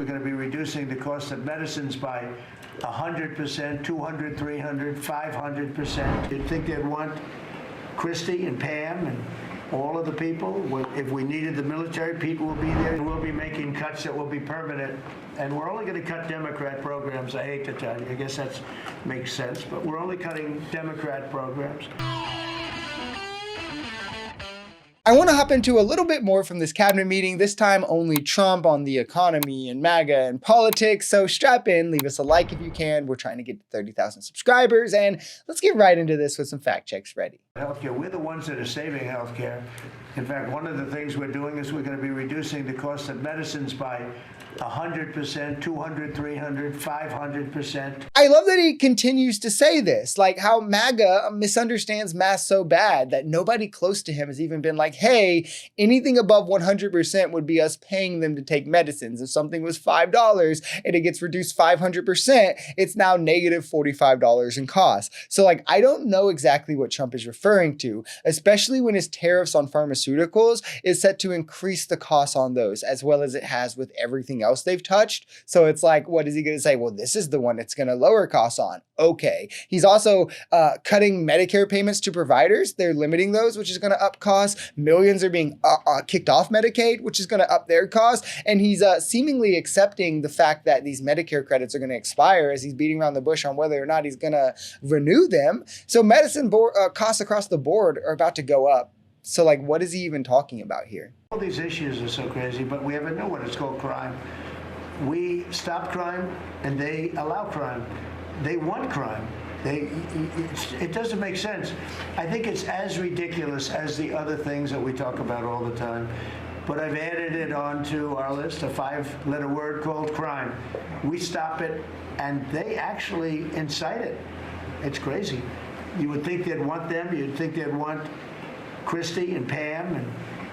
going to be reducing the cost of medicines by 100%, 200, 300, 500%. You'd think they'd want Christie and Pam and all of the people. If we needed the military, people will be there. We'll be making cuts that will be permanent. And we're only going to cut Democrat programs. I hate to tell you. I guess that makes sense. But we're only cutting Democrat programs. I want to hop into a little bit more from this cabinet meeting, this time only Trump on the economy and MAGA and politics. So strap in, leave us a like if you can. We're trying to get to 30,000 subscribers, and let's get right into this with some fact checks ready. Healthcare, we're the ones that are saving healthcare. In fact, one of the things we're doing is we're going to be reducing the cost of medicines by 100%, 200, 300, 500%. I love that he continues to say this, like how MAGA misunderstands masks so bad that nobody close to him has even been like, hey, anything above 100% would be us paying them to take medicines. If something was $5 and it gets reduced 500%, it's now negative $45 in cost. So like, I don't know exactly what Trump is referring to, especially when his tariffs on pharmaceuticals is set to increase the costs on those as well as it has with everything else they've touched. So it's like, what is he going to say? Well, this is the one that's going to lower costs on. Okay. He's also cutting Medicare payments to providers. They're limiting those, which is going to up costs. Millions are being kicked off Medicaid, which is going to up their costs. And he's seemingly accepting the fact that these Medicare credits are going to expire as he's beating around the bush on whether or not he's going to renew them. So medicine costs across the board are about to go up. So like, what is he even talking about here? All these issues are so crazy, but we have a new one. It's called crime. We stop crime and they allow crime. They want crime. It doesn't make sense. I think it's as ridiculous as the other things that we talk about all the time. But I've added it onto our list, a 5-letter word called crime. We stop it and they actually incite it. It's crazy. You would think they'd want them. You'd think they'd want Christie and Pam and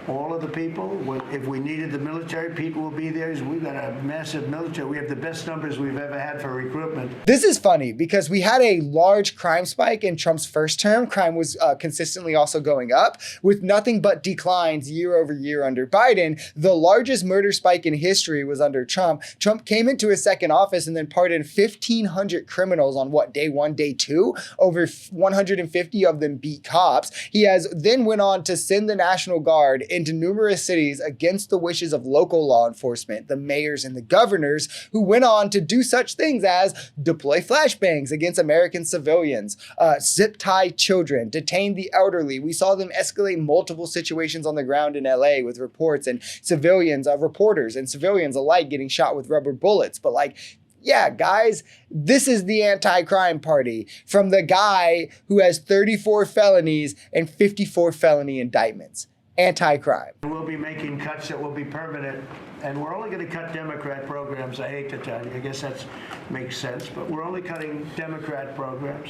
all of the people. If we needed the military, people will be there. We've got a massive military. We have the best numbers we've ever had for recruitment. This is funny because we had a large crime spike in Trump's first term. Crime was consistently also going up with nothing but declines year over year under Biden. The largest murder spike in history was under Trump. Trump came into his second office and then pardoned 1,500 criminals on day one, day two. Over 150 of them beat cops. He has then went on to send the National Guard into numerous cities against the wishes of local law enforcement, the mayors and the governors, who went on to do such things as deploy flashbangs against American civilians, zip tie children, detain the elderly. We saw them escalate multiple situations on the ground in LA with reports and civilians, reporters and civilians alike getting shot with rubber bullets. But like, yeah, guys, this is the anti-crime party from the guy who has 34 felonies and 54 felony indictments. Anti-crime. We'll be making cuts that will be permanent, and we're only going to cut Democrat programs. I hate to tell you. I guess that makes sense, but we're only cutting Democrat programs.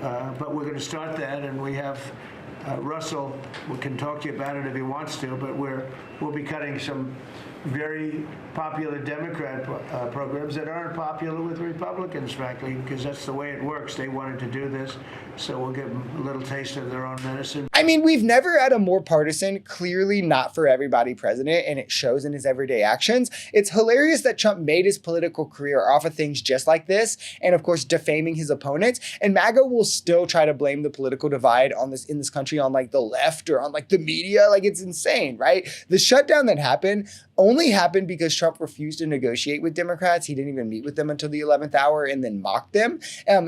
But we're going to start that, and we have Russell. We can talk to you about it if he wants to, but we'll be cutting some very popular Democrat programs that aren't popular with Republicans, frankly, because that's the way it works. They wanted to do this, so we'll give them a little taste of their own medicine. I mean, we've never had a more partisan, clearly not for everybody president, and it shows in his everyday actions. It's hilarious that Trump made his political career off of things just like this, and of course, defaming his opponents, and MAGA will still try to blame the political divide on this in this country on like the left or on like the media. Like, it's insane, right? The shutdown that happened only happened because Trump refused to negotiate with Democrats. He didn't even meet with them until the 11th hour and then mocked them.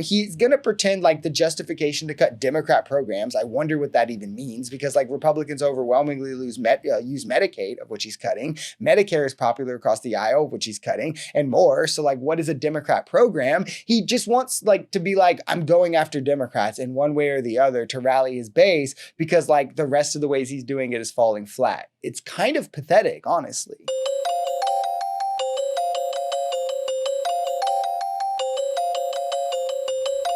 He's going to pretend like the justification to cut Democrat programs. I wonder what that even means, because like Republicans overwhelmingly use Medicaid, of which he's cutting. Medicare is popular across the aisle, which he's cutting, and more. So like, what is a Democrat program? He just wants like to be like, I'm going after Democrats in one way or the other to rally his base, because like the rest of the ways he's doing it is falling flat. It's kind of pathetic, honestly.